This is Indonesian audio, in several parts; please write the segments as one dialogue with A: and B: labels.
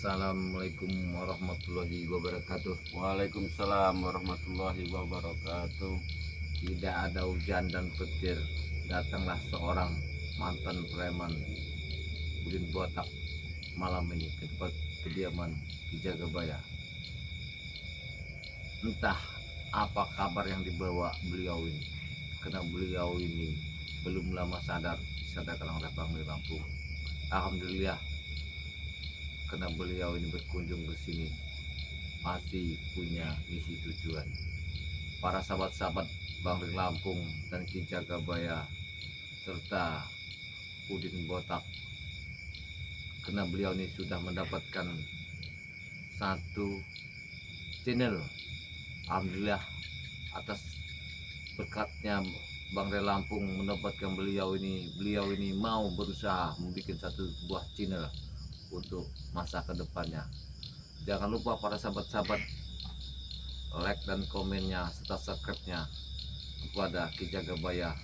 A: Assalamualaikum warahmatullahi wabarakatuh.
B: Waalaikumsalam warahmatullahi wabarakatuh.
A: Tidak ada hujan dan petir, datanglah seorang mantan preman Udin Botak malam ini ke tempat kediaman di Jagabaya. Entah apa kabar yang dibawa beliau ini, karena beliau ini belum lama disadarkan oleh Bangli Lampung. Alhamdulillah, karena beliau ini berkunjung ke sini masih punya misi tujuan. Para sahabat-sahabat Bangli Lampung dan Ki Jagabaya serta Udin Botak, karena beliau ini sudah mendapatkan satu channel. Alhamdulillah, atas berkatnya Bangli Lampung mendapatkan beliau ini mau berusaha membuat satu buah channel untuk masa kedepannya. Jangan lupa para sahabat-sahabat like dan komennya serta subscribe-nya kepada Ki Jagabaya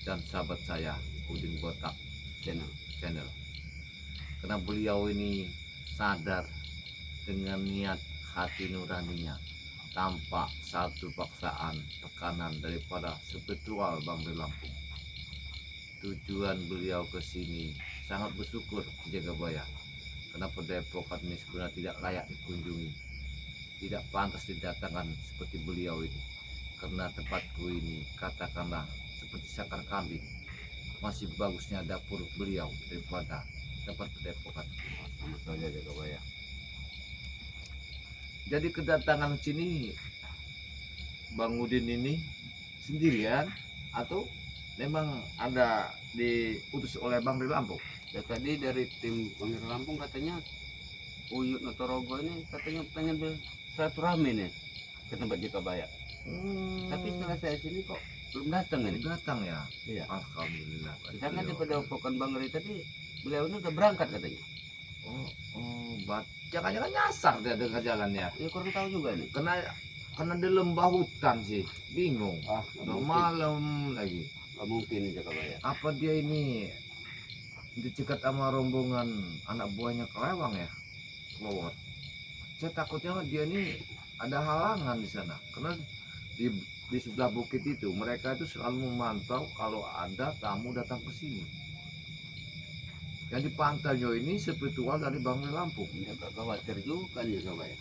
A: dan sahabat saya Udin Botak channel. Karena beliau ini sadar dengan niat hati nuraninya, tanpa satu paksaan tekanan daripada spiritual Bangli Lampung. Tujuan beliau ke sini sangat bersyukur Ki Jagabaya, karena Padepokan ini sebenarnya tidak layak dikunjungi, tidak pantas didatangkan seperti beliau ini. Karena tempatku ini katakanlah seperti sakar kambing, masih bagusnya dapur beliau daripada tempat Padepokan.
B: Sama saja Jagabaya.
A: Jadi kedatangan sini Bang Udin ini sendirian atau memang ada diutus oleh Bangli Lampung?
B: Ya, tadi dari tim Bangli Lampung katanya Uyut Notorogo ini katanya pengen bersilaturahmi nih ke tempat Jagabaya. Tapi setelah saya sini kok belum datang ini.
A: Datang ya?
B: Iya.
A: Alhamdulillah.
B: Karena di Padepokan Bangli tadi beliau ini udah berangkat katanya.
A: Jangan-jangan nyasar dia dengan jalannya.
B: Ya kurang tahu juga nih.
A: Karena di lembah hutan sih, bingung. Udah malam lagi.
B: Gak mungkin nih Jagabaya.
A: Apa dia ini dicegat sama rombongan anak buahnya kelewang ya? Kelewat. Saya takutnya dia ini ada halangan di sana. Karena di sebelah bukit itu mereka itu selalu memantau kalau ada tamu datang ke sini. Yang dipantaunya ini spiritual dari Bangli Lampung.
B: Ya gak khawatir juga nih Jagabaya.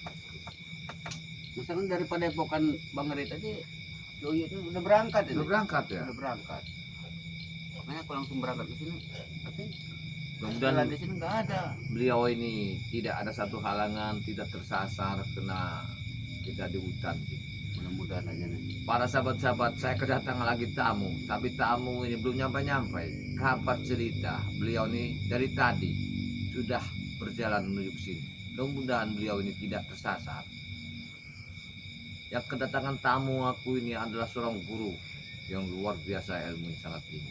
B: Misalkan dari Padepokan Bangli tadi Uyut itu udah berangkat ini.
A: Udah berangkat ya?
B: Udah berangkat. Makanya aku langsung berangkat ke sini. Tapi
A: mudah-mudahan
B: di sini nggak ada.
A: Beliau ini tidak ada satu halangan, tidak tersasar kena kita di hutan sih.
B: Mudah-mudahan aja nih.
A: Para sahabat-sahabat, saya kedatangan lagi tamu, tapi tamu ini belum nyampe-nyampe. Kabar cerita beliau ini dari tadi sudah berjalan menuju ke sini. Mudah-mudahan beliau ini tidak tersasar. Yang kedatangan tamu aku ini adalah seorang guru yang luar biasa, ilmu sangat tinggi.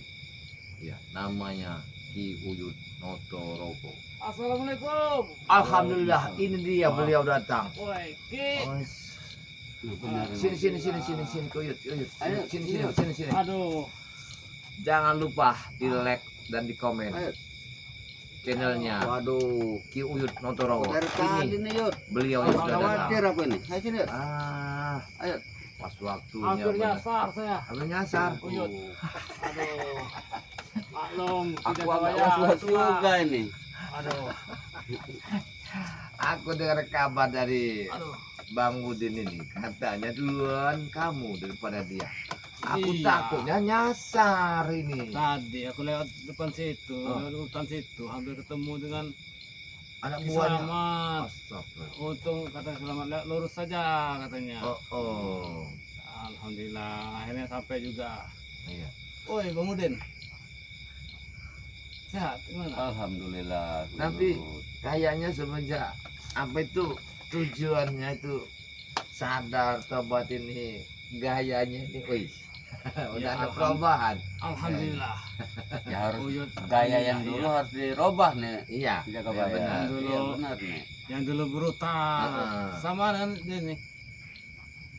A: Ya, namanya Ki Uyut Notorogo.
C: Assalamualaikum.
A: Alhamdulillah, ini dia beliau datang.
C: Woi, Ki.
A: Sini Uyut. Sini.
C: Aduh.
A: Jangan lupa di like dan di komen channelnya.
B: Waduh.
A: Ki Uyut Notorogo.
B: Dari tadi nih Yud.
A: Beliau yang sudah
B: Khawatir
A: datang.
B: aku ini. Ayo sini. Ayo.
A: Pas waktunya.
C: Hampir nyasar saya.
A: Hampir nyasar.
C: Uyut. Aduh. Maklum,
B: Aku
C: tidak
B: agak
C: kaya.
B: was-was juga ini.
C: Aduh.
A: Aku dengar kabar dari
C: Aduh.
A: Bang Udin ini, katanya duluan kamu daripada dia. Aku
C: Iya.
A: takutnya nyasar ini.
C: Tadi aku lewat depan situ, lewat hutan situ, hampir ketemu dengan
A: Anak
C: Ki
A: buahnya.
C: Selamat.
A: Astagfirullah.
C: Untung kata Selamat lurus saja katanya.
A: Oh.
C: Alhamdulillah, akhirnya sampai juga.
A: Iya.
C: Woi, Bang Udin. Sehat, gimana?
B: Alhamdulillah.
A: Tapi kayaknya semenjak apa itu tujuannya itu sadar tobat ini gayanya ini, wih. Udah ada perubahan.
C: Alhamdulillah.
B: Ya harus
C: Uyut.
B: gaya yang dulu harus dirubah nih.
A: Iya.
B: Jagabaya.
A: benar.
C: Dulu.
B: Iya benar nih.
C: Yang dulu brutal, sama dengan dia nih,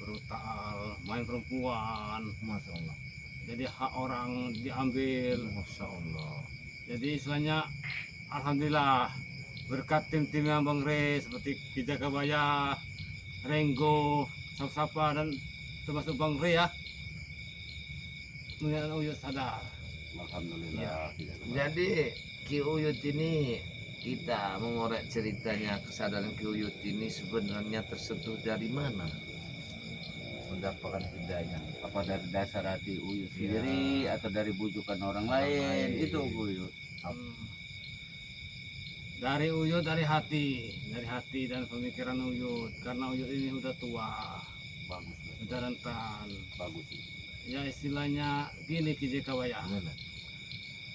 C: brutal, main perempuan,
A: Masya Allah.
C: jadi hak orang diambil,
A: Masya Allah.
C: jadi istilahnya alhamdulillah berkat tim-tim yang Bang Re seperti Kijakabaya, Renggo, Sapa dan termasuk Bang Re ya. Kemudian Uyut sadar.
B: Alhamdulillah.
A: Jadi Ki Uyut ini, kita mengorek ceritanya, kesadaran Ki Uyut ini sebenarnya tersentuh dari mana mendapatkan hidayah?
B: Apa dari dasar hati Uyut
A: Ya.
B: sendiri atau dari bujukan orang
A: Orang
B: lain?
A: lain.
B: Itu Uyut.
C: Dari Uyut, dari hati dan pemikiran Uyut, karena Uyut ini udah tua,
B: Bagus.
C: udah rentan.
B: Bagus.
C: Ya istilahnya gini Kijakabaya.
A: Gimana?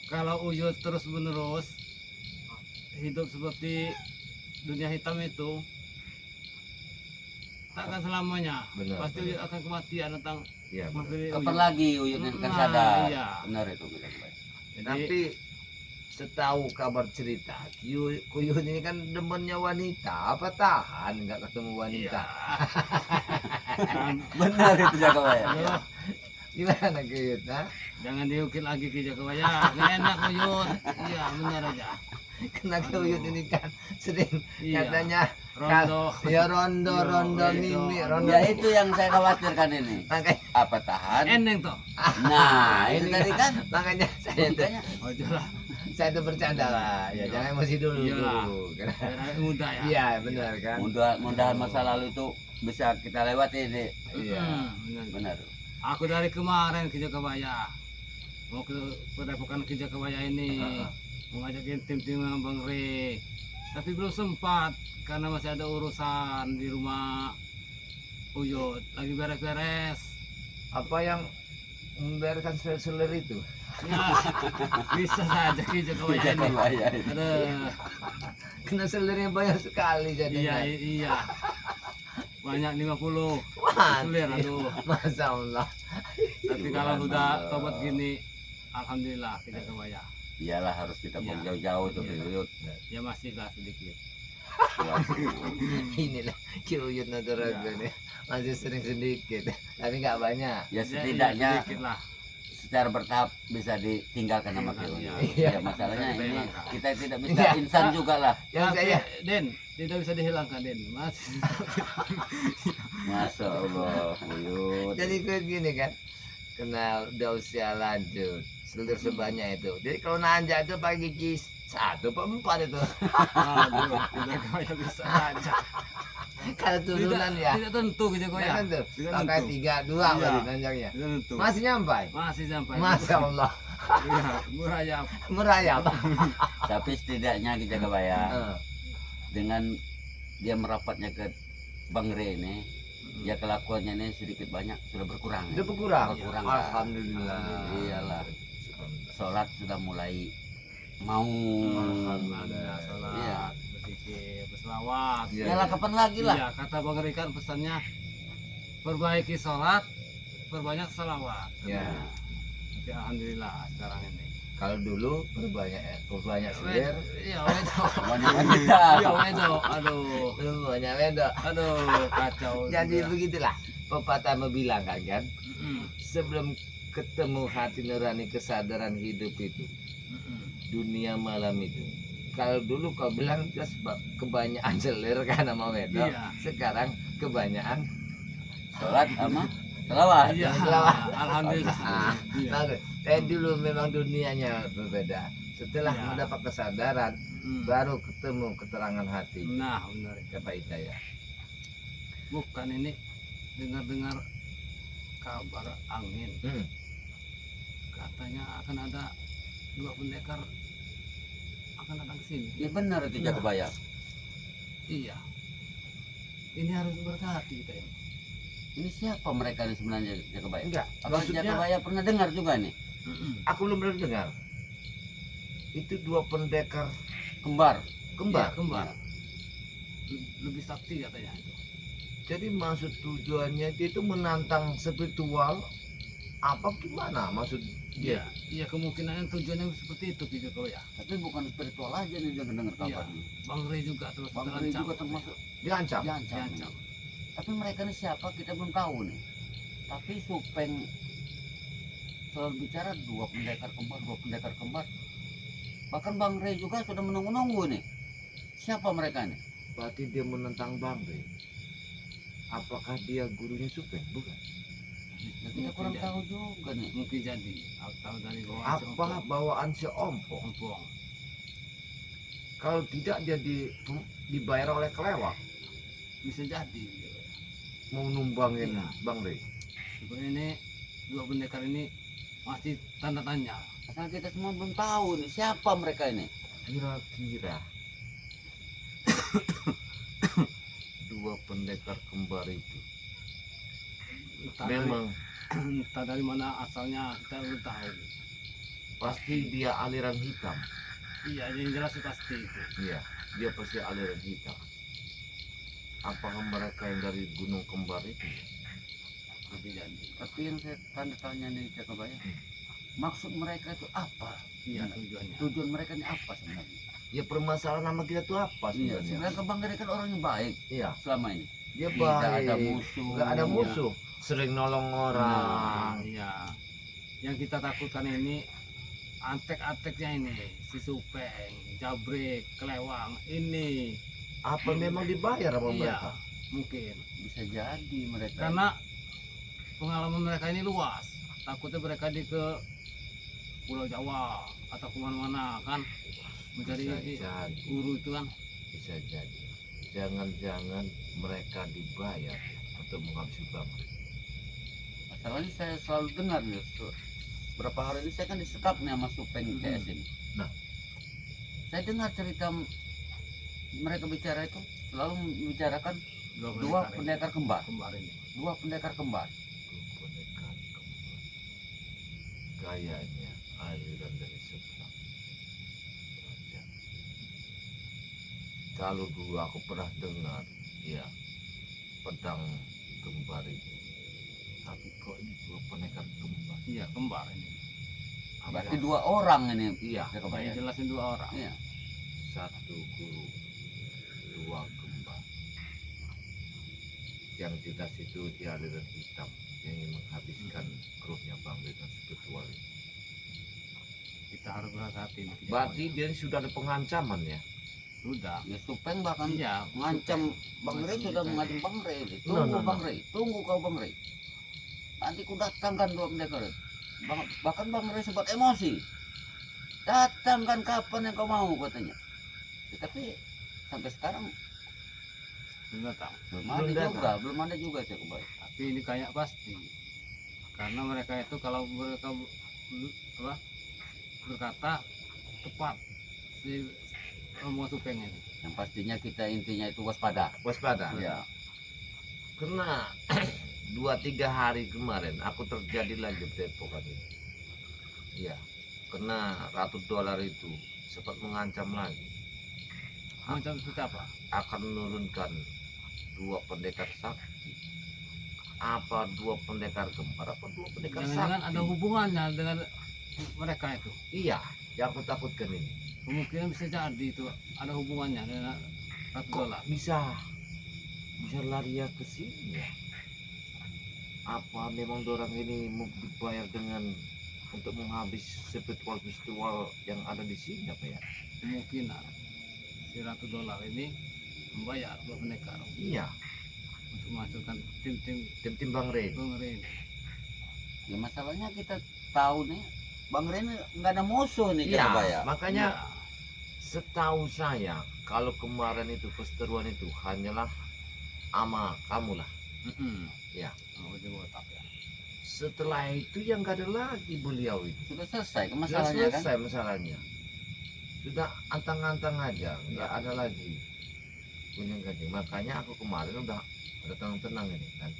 C: Kalau Uyut terus menerus hidup seperti dunia hitam itu, tak akan selamanya.
A: Benar,
C: Pasti
A: benar.
C: Uyut akan kematian tentang
A: Iya. benar.
C: materi
B: Kapan
C: Uyut.
B: lagi Uyut ini kan
C: Nah,
B: sadar?
C: iya.
B: Benar itu kita baik.
C: Jadi,
A: Tapi setahu kabar cerita, Kuyun ini kan demennya wanita. Apa tahan nggak ketemu wanita?
C: iya.
B: Benar itu Jakabaya.
C: Aduh,
A: Gimana Kuyun? Ha?
C: jangan diukir lagi Kijakabaya. Nggak enak Uyut. Iya benar aja.
A: Karena Kuyun ini kan sering
C: Iya.
A: katanya
C: Rondo.
A: ya rondo
C: Iya,
A: rondo
C: itu.
A: mimi rondo.
B: Ya itu yang saya khawatirkan ini.
A: Makanya,
B: Apa tahan?
C: Eneng toh.
B: Nah, ini tadi kan.
A: makanya saya tuh,
B: Makanya
C: Oh jelas.
A: saya tuh bercanda lah. Ya
C: Iya.
A: jangan emosi dulu.
C: Iyalah.
A: Karena
C: Biar awet muda ya.
A: iya benar kan.
B: mudah-mudahan masa lalu itu bisa kita lewati deh.
A: Iya.
C: Benar.
B: Benar.
C: Aku dari kemarin ke Jakabaya mau ke Padepokan Kijakabaya ini mau ngajakin tim-tim Bang Re, tapi belum sempat karena masih ada urusan di rumah Uyut, lagi beres-beres.
A: Apa yang membiarkan seler itu?
C: Ya, bisa saja Kijakabaya ini.
B: Jakabaya ini.
C: Aduh,
A: Kena selernya banyak sekali
C: iya
A: jadinya.
C: iya. Banyak 50
A: Wah,
C: selir, aduh.
A: Masya Allah.
C: Tapi kalau sudah tobat gini, alhamdulillah Kijakabaya.
B: Iyalah harus kita buang
C: Iya.
B: jauh-jauh tuh
C: Iya.
B: Uyut.
C: Ya masih lah sedikit.
A: Inilah Kiyuyut Naturaga nih. Masih sering sedikit, tapi nggak banyak.
B: Ya
C: Ya,
B: setidaknya
C: iya, sedikit lah.
B: secara bertahap bisa ditinggalkan sama
C: Iya,
B: Uyut.
A: iya.
B: Ya masalahnya
C: Kita
B: ini
C: hilangkan.
B: kita tidak bisa
A: Iya.
B: insan juga lah.
A: Yang
C: Tapi,
A: saya
C: Den, tidak bisa dihilangkan Den, Mas.
B: Masya Allah Uyut.
A: jadi kayak gini kan, kena udah usia lanjut, selir sebanyak itu. Jadi kalau nanjak itu pakai gigi 1 apa 4 itu.
C: Aduh, tidak kaya bisa aja.
A: Kalau turunan ya.
C: Tidak tentu gitu kok ya.
A: Kan tuh,
C: Tidak
A: pakai
C: tentu.
A: 3, 2
C: Iya.
A: baru nanjaknya.
C: Tidak tentu.
A: Masih nyampai.
C: Masih sampai.
A: Masya Allah,
C: Iya, merayap.
A: merayap.
B: Tapi setidaknya kita Jakabaya
A: Eh,
B: dengan dia merapatnya ke Bang Re ini, ya kelakuannya ini sedikit banyak sudah berkurang.
A: Udah berkurang.
B: Berkurang.
A: Alhamdulillah.
B: Iyalah. Sholat sudah mulai mau.
C: Alhamdulillah,
B: Iya.
C: sholat, berzikir, berselawat.
A: Iya.
B: Iyalah kapan lagi lah.
C: Iya, kata Bang Rikan pesannya perbaiki sholat, perbanyak salawat.
A: Ya.
C: Tapi alhamdulillah sekarang ini.
A: Kalau dulu berbanyak selir,
C: Iya, wedo.
B: Banyak wanita.
C: Iya, wedo. Aduh.
A: dulu banyak wedok.
C: Aduh, kacau.
A: Jadi
C: sudah.
A: begitulah pepatah bilang kan,
C: Mm-mm.
A: sebelum ketemu hati nurani kesadaran hidup itu,
C: Mm-mm.
A: dunia malam itu. Kalau dulu kau bilang jelas kebanyakan selir kan sama wedok.
C: Iya.
A: Sekarang kebanyakan
B: Sholat sama selawat.
C: Iya,
A: Selawat.
C: alhamdulillah.
A: Ah,
C: Iya.
A: bagus. Dulu memang dunianya berbeda. Setelah
C: Iya.
A: mendapat kesadaran,
C: Mm.
A: baru ketemu keterangan hati.
C: Nah, benar.
A: Kata Hidayah.
C: Bukan ini dengar-dengar kabar angin.
A: Hmm.
C: Katanya akan ada 2 pendekar akan datang ke sini.
B: Ya benar itu Jakabaya.
C: Iya. Ini harus berhati kita ini.
B: Ini siapa mereka ini sebenarnya Jakabaya?
A: Enggak,
B: Apa
A: maksudnya
B: Jakabaya pernah dengar juga nih?
A: aku belum pernah dengar. Itu 2 pendekar
B: Kembar.
A: kembar.
C: Iya, kembar. Lebih sakti katanya itu.
A: Jadi maksud tujuannya dia itu menantang spiritual apa gimana maksud
C: Iya,
A: dia?
C: iya kemungkinan tujuannya seperti itu gitu kau ya.
B: Tapi bukan spiritual aja nih dia dengar
C: Iya.
B: kabarnya.
C: Bang Rey juga terus
B: Bang Ray
C: terancam.
B: juga termasuk
A: Diancam.
B: diancam.
C: Diancam.
B: Tapi mereka ini siapa kita belum tahu nih. Tapi Supeng selalu bicara 2 pendekar kembar, 2 pendekar kembar. Bahkan Bang Ray juga sudah menunggu-nunggu nih. siapa mereka ini?
A: Berarti dia menentang Bang Rey. Apakah dia gurunya Supeng? Bukan.
B: Ya, kita kurang tahu juga nih.
C: Mungkin jadi. Aku tahu dari bawah.
A: Apa bawaan si Ompong?
C: Ompong.
A: Kalau tidak dia dibayar oleh kelewak
C: Bisa jadi.
A: mau numbangin
C: Iya.
A: Bang Rey.
C: Sebenarnya ini dua pendekar ini masih tanda tanya.
B: Asal kita semua belum tahu nih siapa mereka ini.
A: Kira-kira dua pendekar kembar itu
C: Entah
A: memang
C: dari, entah dari mana asalnya kita belum tahu.
A: pasti dia aliran hitam.
C: Iya, yang jelas itu pasti itu.
A: Iya, dia pasti aliran hitam. Apakah mereka yang dari Gunung Kembar itu?
C: Lebih jadi.
B: Tapi yang saya tanda tanya nih Cakabaya, maksud mereka itu apa?
C: Iya tujuannya.
B: Tujuan mereka ini apa sebenarnya?
A: Ya permasalahan nama kita tuh apa
B: Iya,
A: sebenarnya?
B: sebenarnya Bang Gede kan orang yang baik
A: Iya,
B: selama ini.
A: dia
B: Tidak
A: baik.
B: ada musuh.
A: Nggak ada musuh. Sering nolong orang.
C: Iya. Yang kita takutkan ini antek-anteknya ini, si Supeng, Jabrek, Kelewang ini.
A: Apa memang dibayar sama
C: Iya,
A: mereka?
C: mungkin.
B: Bisa jadi mereka.
C: Karena pengalaman mereka ini luas. Takutnya mereka di ke Pulau Jawa atau kemana-mana kan mencari
A: Bisa jadi.
C: guru itu kan.
A: Bisa jadi. Jangan-jangan mereka dibayar untuk menghabisi Bang Rey.
B: Masalahnya saya selalu dengar nih, berapa hari ini saya kan disekap nih sama Supeng CS ini.
A: Nah.
B: Saya dengar cerita mereka bicara itu selalu membicarakan dua
C: ini.
B: pendekar kembar.
C: Kembar ini.
B: Dua pendekar kembar.
A: Pendekar kembar. Kayaknya aliran dari seberang. Raja. Kalau dulu aku pernah dengar, ya pedang kembar itu. Tapi kok ini dua pendekar kembar?
C: Iya, kembar ini.
B: Berarti dua orang ini.
A: Iya,
B: Cakabaya.
C: Yang jelasin dua orang.
B: Iya.
A: satu guru, dua kembar. Yang jelas itu dia aliran hitam yang ingin menghabiskan krunya Bang Rey dan spiritual.
C: Kita harus berhati-hati nih.
A: Berarti dia sudah ada pengancaman ya?
C: Sudah.
B: Ya Supeng bahkan
C: Iya,
B: mengancam Bang Rey, sudah mengancam Bang Rey. Tunggu Bang Rey, tunggu kau Bang Rey. Nanti ku datangkan dua pendekar. Bahkan Bang Rey sempat emosi. Datangkan kapan yang kau mau katanya. Ya, tapi sampai sekarang
C: belum datang.
B: belum ada juga Cakabaya.
C: Tapi ini kayak pasti. Karena mereka itu kalau mereka berkata tepat si Romo Supeng ini.
B: Yang pastinya kita intinya itu waspada.
A: Waspada.
B: Ya.
A: Karena 2-3 hari kemarin aku terjadi lagi depokan itu. Iya. Karena Ratu Dolar itu sempat mengancam lagi
C: Macam seperti apa?
A: akan menurunkan 2 pendekar sakti. Apa 2 pendekar kembar? Apa 2 pendekar
C: Jangan-jangan
A: sakti?
C: ada hubungannya dengan mereka itu.
A: Iya, yang aku takutkan ini.
C: Kemungkinan bisa jadi itu ada hubungannya dengan Ratu
A: Kok
C: Dolar.
A: bisa lari ya ke sini ya? Apa memang orang ini mau dibayar dengan untuk menghabis spiritual yang ada di sini apa ya?
C: Kemungkinan si Ratu Dolar ini membayar dua pendekar
A: Iya,
C: untuk menghancurkan tim-tim
A: tim Bang Rey.
C: Bang Rey ini.
B: Ya masalahnya kita tahu nih Bang Rey ini nggak ada musuh nih
A: Iya,
B: Cakabaya.
A: makanya
C: Iya.
A: setahu saya kalau kemarin itu perseteruan itu hanyalah ama kamu lah.
C: Mm-mm.
A: Ya.
C: Oh, itu botak ya.
A: Setelah itu yang gak ada lagi beliau itu.
B: Sudah selesai
A: Sudah
B: masalahnya kan?
A: selesai masalahnya. Sudah antang-antang aja, nggak ada lagi punya gading. Makanya aku kemarin udah tenang-tenang ini kan.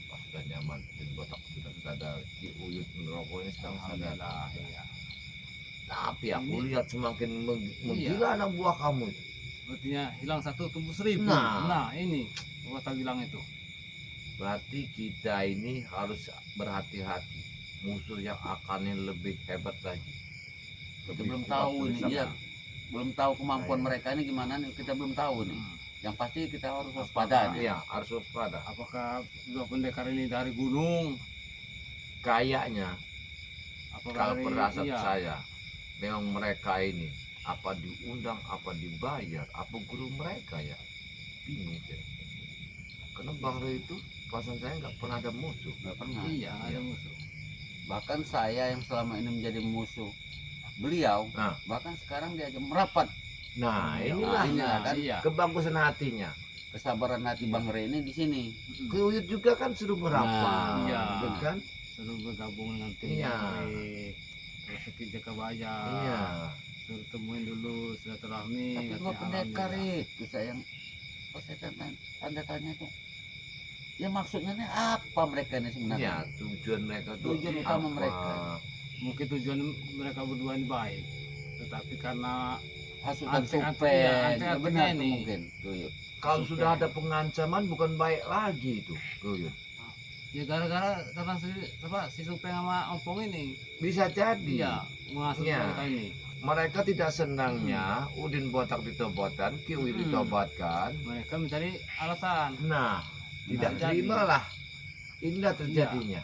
A: Pas sudah nyaman, dan botak sudah sadar, Ki Uyut merokok ini sekarang sadar.
C: Alhamdulillah, iya.
A: Tapi aku
C: Ini-
A: lihat semakin menggila anak buah kamu itu.
C: Artinya hilang satu tumbuh 1000.
A: Nah.
C: Nah ini kata bilang itu.
A: Berarti kita ini harus berhati-hati. Musuh yang akan lebih hebat lagi.
B: Kita
A: Lebih
B: belum
A: kuat
B: tahu
A: dari
B: nih,
A: sama.
B: iya. Belum tahu kemampuan
A: Iya.
B: mereka ini gimana nih, kita belum tahu nih.
C: Hmm.
B: Yang pasti kita harus waspada nih.
A: Iya, harus waspada.
C: Apakah dua pendekar ini dari gunung?
A: Kayaknya
C: Apakah
A: kalau
C: dari-
A: perasaan
C: iya.
A: saya memang mereka ini apa diundang, apa dibayar, apa guru mereka ya, bingung ya. Karena Bang Rey itu perasaan saya nggak pernah ada musuh.
B: Nggak pernah.
C: Iya, ada musuh.
B: Bahkan saya yang selama ini menjadi musuh beliau,
A: Nah.
B: bahkan sekarang diajak merapat.
A: Nah,
C: Iya,
A: inilah
B: inilah kan
C: iya.
A: kebagusan hatinya.
B: Kesabaran hati Bang Rey ini di sini.
A: Kuyut juga kan sudah berapa,
B: Nah,
C: iya.
A: gitu kan?
C: Suruh bergabung dengan tim
A: Iya.
C: Bangre, terus ke Jakabaya,
A: Iya.
C: suruh temuin dulu silaturahmi.
B: Tapi
C: katanya,
B: gua pendekar
C: alhamdulillah.
B: itu saya yang pas saya tanda tanya itu. Ya maksudnya nih apa mereka ini
A: Iya,
B: sebenarnya?
A: tujuan mereka tuh
B: Tujuan utama
A: apa?
B: mereka.
C: Mungkin tujuan mereka berdua ini baik, tetapi karena
B: Hasutan
C: Antek-antek,
B: supeng.
C: iya,
B: Ya,
C: antek-anteknya
B: benar tuh
C: ini.
B: mungkin. Tuyul.
A: Kalau
C: Supaya.
A: sudah ada pengancaman bukan baik lagi itu, Kuyut.
C: ya gara-gara karena si Supeng sama Ompong ini,
A: Bisa jadi.
C: iya mengasuh
A: Iya.
C: mereka ini.
A: Mereka tidak senangnya Udin Botak ditobatkan, Ki Uyut ditobatkan.
C: Mereka mencari alasan.
A: Nah, tidak
C: jadi.
A: terimalah. Inilah terjadinya.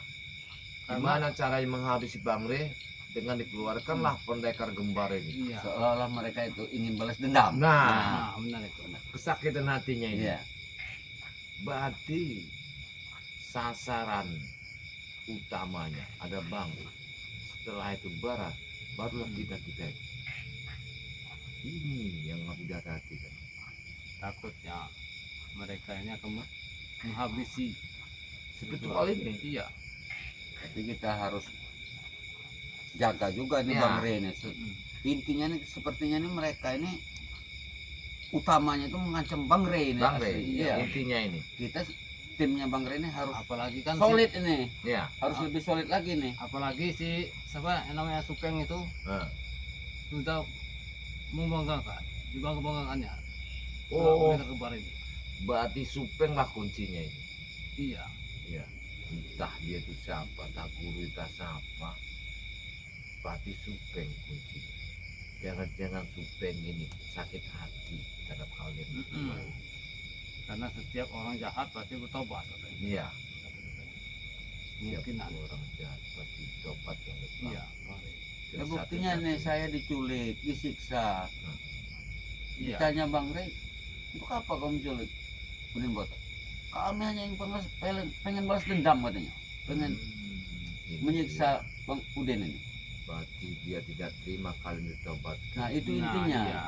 C: Karena
A: Gimana caranya menghabisi Bang Rey? Dengan dikeluarkanlah pendekar gembar ini.
C: iya.
B: Seolah-olah mereka itu ingin balas dendam.
A: Nah,
C: Nah, benar itu.
A: kesakitan hatinya ini.
B: Iya.
A: Berarti sasaran utamanya ada Bang Rey. Setelah itu barat, barulah kita ini. Ini yang harus dihati kan.
C: Takutnya mereka ini akan menghabisi
A: Spiritual ini.
C: Iya.
B: Tapi kita harus jaga juga nih
A: Iya.
B: Bang Rey ini. Intinya nih sepertinya nih mereka ini utamanya itu mengancam Bang Rey ini.
A: Bang
B: asli.
A: Rey,
B: Iya.
A: intinya ini.
B: Kita timnya Bang Rey ini harus
C: Apalagi kan
B: solid ini.
A: Ya.
B: Harus lebih solid lagi nih.
C: apalagi si siapa yang namanya Supeng itu
A: Nah.
C: sudah membanggakan, dibanggakannya.
A: Oh,
C: Mereka kebar ini.
A: berarti Supeng lah kuncinya ini.
C: Iya.
A: Ya. Entah dia itu siapa, entah guru entah siapa. Berarti Supeng kuncinya. Jangan-jangan Supeng ini sakit hati terhadap kalian.
C: Karena setiap orang jahat pasti bertobat katanya.
A: Iya.
C: Mungkinan.
A: Setiap orang jahat pasti tobat yang depan.
C: Iya, Bang Rey.
B: Ya buktinya nih saya diculik, disiksa.
C: Iya.
B: Ditanya Bang Rey, untuk apa kamu culik? Udin Botak. Kami hanya yang pengen balas dendam katanya. Pengen menyiksa Bang Udin ini.
A: Berarti dia tidak terima kalian ditobatkan.
B: Nah itu
C: Nah,
B: intinya.
C: iya.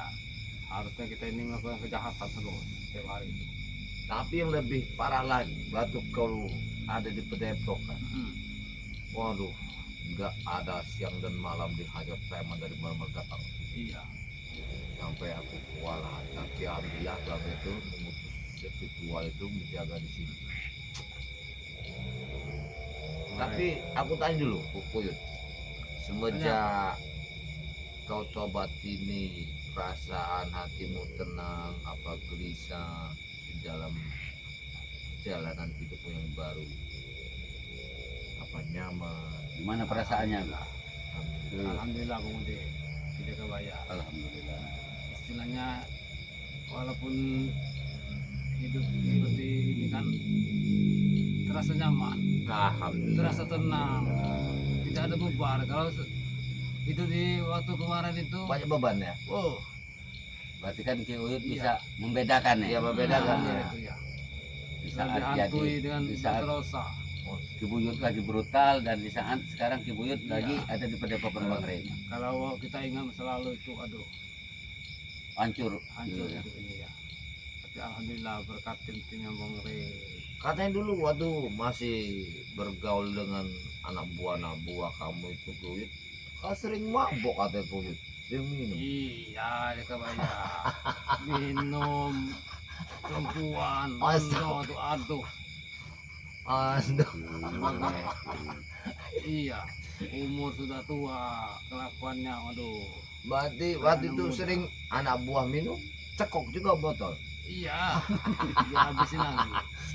C: Harusnya kita ini melakukan kejahatan terus setiap hari itu.
A: Tapi yang lebih parah lagi, batu kalau ada di Padepokan. Waduh, nggak ada siang dan malam dihajar preman dari mana datang.
C: Iya.
A: Sampai aku kewalahan. Tapi alhamdulillah Bang itu mengutus spiritual itu menjaga di sini. Tapi aku tanya dulu, Bu Kuyut. Semenjak kau tobat ini, perasaan hatimu tenang, apa gelisah di dalam jalanan hidupmu yang baru? Apa nyaman?
B: Gimana perasaannya?
A: Alhamdulillah.
C: Alhamdulillah Bung Ude. Tidak kebaya.
B: Alhamdulillah.
C: Istilahnya walaupun hidup seperti ini kan terasa nyaman,
A: Alhamdulillah.
C: terasa tenang, tidak ada beban. Kalau itu di waktu kemarin itu,
A: Banyak beban ya?
C: oh,
B: Berarti kan Ki Uyut
C: Iya.
B: bisa membedakan ya.
A: Iya, membedakan
C: nah,
A: ya.
C: itu ya.
B: Di
C: Sudah
B: saat
C: dihantui
B: jadi
C: dengan
B: di saat
C: dosa.
B: Ki Buyut lagi brutal dan di saat sekarang Ki Buyut
C: Iya.
B: lagi ada di Padepokan Bang Rey.
C: Kalau kita ingat masa lalu itu, aduh,
B: Hancur.
C: hancur
B: Iya.
C: itu ini ya. Tapi alhamdulillah berkat tim-tim yang Bang Rey.
A: Katanya dulu waktu masih bergaul dengan anak buah kamu itu Kuyut, kau sering mabok katanya Kuyut, sering minum.
C: Iya, ya kebaya. Minum perempuan,
A: Astaga.
C: aduh, aduh.
A: Aduh.
C: Iya, umur sudah tua, kelakuannya, waduh.
A: Berarti waktu itu sering anak buah minum, cekok juga botol.
C: Iya, dihabisin lagi.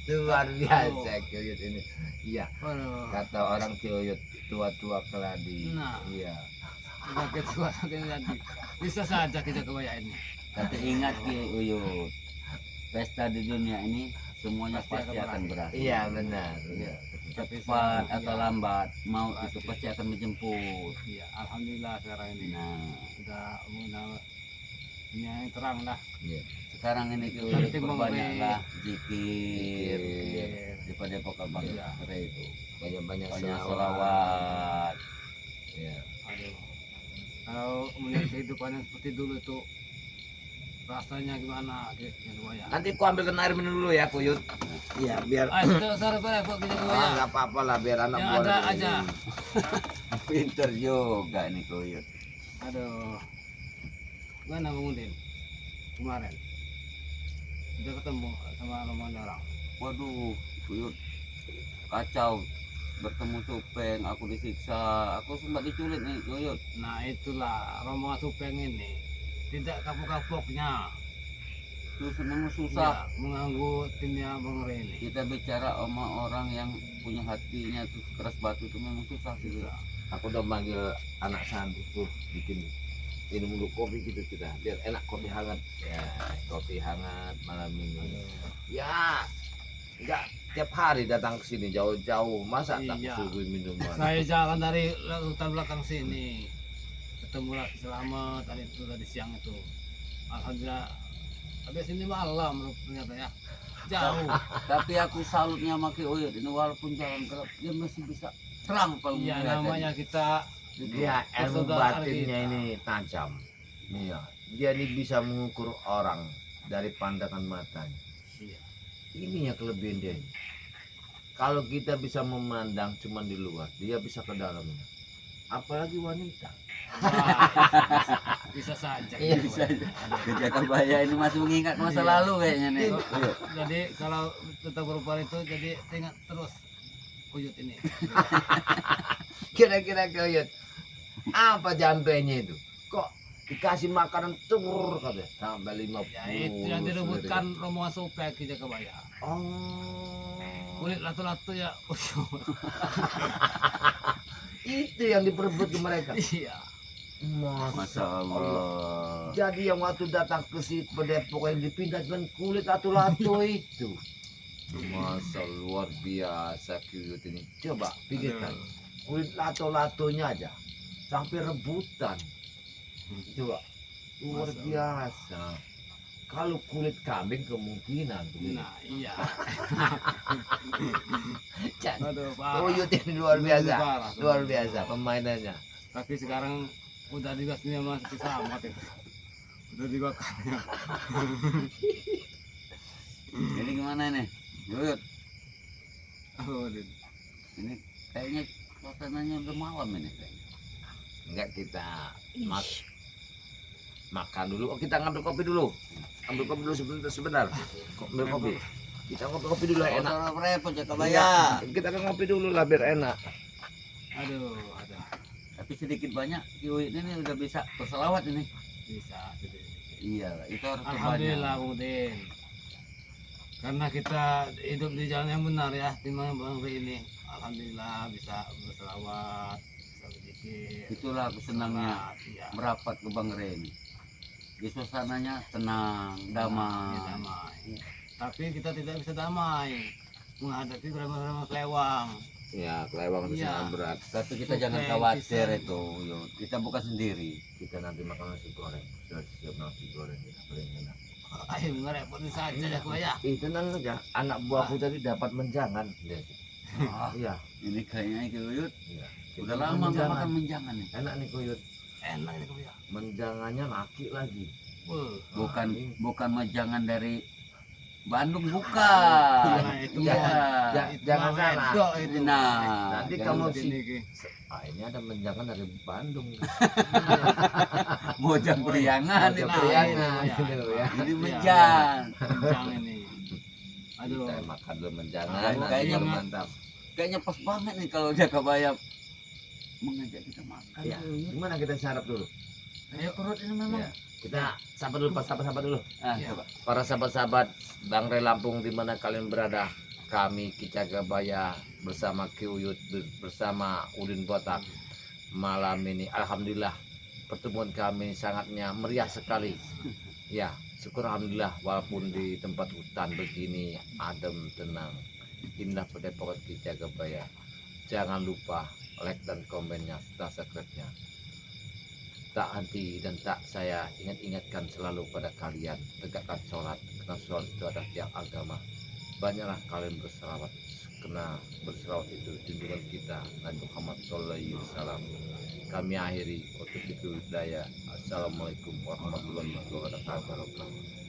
A: Luar biasa Kuyut ini. Iya,
C: Waduh,
A: kata orang Kuyut tua-tua keladi.
C: Nah.
A: Iya.
C: sakit tua sakit lagi. Bisa saja kita kebaya ini.
B: Tapi ingat Ki Uyut, pesta di dunia ini semuanya
C: Pasti
B: pasti
C: akan
B: akan berakhir.
A: Iya benar.
B: Iya.
C: Tapi
B: Cepat atau
C: iya.
B: lambat, maut
C: Pasti.
B: itu pasti akan menjemput.
C: Iya, alhamdulillah sekarang ini
B: Nah,
C: sudah Ini yang terang lah.
A: Iya.
B: Sekarang ini kita
C: Nanti
B: berbanyaklah zikir
C: Iya.
B: di Padepokan Bangre itu.
A: Banyak-banyak
B: Banyak
A: selawat.
B: selawat.
A: Ya.
C: Aduh. Kalau melihat kehidupan yang seperti dulu itu rasanya gimana gitu ya.
A: Nanti ku ambilkan air minum dulu ya, Kuyut. Iya, biar
C: Ah, sudah sore pada kok kita ya.
A: nggak apa-apa lah, biar anak
C: Yang
A: buah
C: ada
A: nanti
C: aja.
A: minum.
B: Pinter juga nih Kuyut.
C: Aduh. Gimana Bang Udin? Kemarin. Udah ketemu sama rombongan orang.
B: Waduh, Kuyut kacau. Bertemu Supeng, aku disiksa, aku sempat diculik nih Kuyut.
C: Nah itulah rombongan Supeng ini tidak kapok-kapoknya
B: Terus memang susah.
C: ya, mengganggu timnya Bang Re ini.
B: Kita bicara sama orang yang punya hatinya tuh keras batu itu memang susah sih.
C: Susah.
A: Aku udah manggil anak santri tuh bikin minum dulu kopi gitu kita, biar enak kopi hangat. Ya, kopi hangat malam ini. Ya, enggak tiap hari datang ke sini jauh-jauh, masa tak
C: Iya.
A: suruh minuman.
C: Saya jalan dari hutan belakang sini, ketemu lagi Selamat tadi siang itu. Alhamdulillah, habis ini malam ternyata ya, jauh.
B: Tapi aku salutnya sama Ki Uyut ini walaupun jalan gelap dia masih bisa terang kalau
C: Iya
B: melihat
C: namanya
B: tadi.
C: kita
A: Dia ilmu
C: persaudaraan
A: batinnya
C: kita.
A: ini tajam. Iya, dia ini bisa mengukur orang dari pandangan matanya.
C: Iya.
A: Ini ya kelebihan dia ini. Kalau kita bisa memandang cuma di luar, dia bisa ke dalamnya. Apalagi wanita.
C: Wah, bisa saja.
A: Iya,
B: bisa. Kejakabaya ini masih mengingat masa
C: Iya.
B: lalu kayaknya nih. Uyut.
C: Jadi kalau tetap berupaya itu jadi ingat terus Kuyut ini.
A: Kira-kira Kuyut, apa jampenya itu? Kok dikasih makanan tur katanya sampai 50.
C: Ya itu yang direbutkan rombongan Supeng kita kebaya.
A: Oh.
C: Kulit latu-latu ya.
A: Itu yang diperebut ke mereka.
C: Iya.
B: Masya Allah.
A: Jadi yang waktu datang ke si Padepokan yang dipindah dengan kulit latu-latu itu. Masa luar biasa Kuyut ini. Coba pikirkan. Kulit lato-latonya aja sampai rebutan. Coba luar
C: Masa
A: biasa. Kalau kulit kambing kemungkinan begitu.
C: Nah iya.
A: Jadi,
C: Aduh parah.
A: Kuyut ini luar biasa.
C: Parah,
A: Luar biasa pemainannya.
C: Tapi sekarang udah digasnya masih sama itu. Udah dibakarnya.
B: Jadi gimana nih? Uyut,
C: Oh, Din.
B: ini kayaknya suasananya udah malam ini kayaknya.
A: Enggak, kita makan dulu. Oh, kita ngambil kopi dulu. Ambil kopi dulu sebentar. Ambil kopi. Kita ngopi dulu
B: Oh,
A: enak.
B: udah repot
A: Iya,
B: Jakabaya.
A: kita kan ngopi dulu lah biar enak.
C: Aduh, ada
B: Tapi sedikit banyak Ki Uyut ini udah bisa berselawat ini.
C: bisa.
B: Iya, itu harus
C: Alhamdulillah Bung Din. Karena kita hidup di jalan yang benar ya, timbang Bang Re ini. Alhamdulillah bisa berselawat, bisa berzikir.
B: Itulah aku senangnya
C: Iya.
B: merapat ke Bangre ini. Di suasananya tenang, damai.
C: Iya, damai. Tapi kita tidak bisa damai menghadapi preman-preman kelewang.
A: Ya, kelewang itu
C: Iya.
A: sangat berat.
B: Tapi kita
C: Oke,
B: jangan khawatir
C: bisa.
B: itu, Uyut. Kita bukan sendiri.
A: Kita nanti makan nasi goreng. Sudah siap nasi goreng kita paling enak.
C: Ayo ngerepotin saja ya gua ya.
A: Tenang aja. Anak buahku tadi dapat menjangan. Lihat.
B: Ah,
A: Iya.
B: ini kayaknya Ki Uyut
A: Iya.
B: udah lama nggak
A: menjangan.
B: makan menjangan nih.
A: Enak nih Kuyut.
C: Enak ini gua ya.
A: Menjangannya laki lagi.
C: Wah.
B: Bukan menjangan dari Bandung, bukan.
C: Nah, itu
A: Iya.
C: mah.
A: Ja-
C: Itu
A: jangan
C: mah
A: salah.
C: wedok itu.
B: Nah,
A: Nanti
B: jangan
A: kamu
C: Ini, Ki.
A: Ini ada menjangan dari Bandung.
B: mojang priangan
A: Mojang
B: itu.
A: priangan.
C: Iya,
A: gitu ya.
B: Ini
C: Iya,
B: menjang.
C: Menjang ini. Aduh.
A: Kita makan dulu menjangan.
B: Ah,
A: nanti
B: kayaknya
A: baru
B: mah-
A: mantap.
B: Kayaknya pas banget nih kalau Jakabaya mengajak kita makan.
A: Ya,
B: Ki Uyut.
A: gimana kita sarap dulu?
B: Ayo perut ini memang.
A: Ya. Kita sapa dulu, sapa dulu.
B: Ah,
C: Iya.
B: coba.
A: Para sahabat-sahabat Bangre Lampung di mana kalian berada, kami Ki Cagabaya bersama Ki Uyut bersama Udin Botak malam ini alhamdulillah pertemuan kami sangatnya meriah sekali. Ya, syukur alhamdulillah walaupun di tempat hutan begini adem tenang. Indah Padepokan Ki Cagabaya. Jangan lupa like dan komennya serta subscribe-nya. tak henti dan tak saya ingatkan selalu pada kalian, tegakkan sholat, karena sholat itu adalah tiang agama. Banyaklah kalian berselawat, karena berselawat itu junjungan kita Nabi Muhammad SAW. Kami akhiri untuk itu daya. Assalamualaikum warahmatullahi wabarakatuh.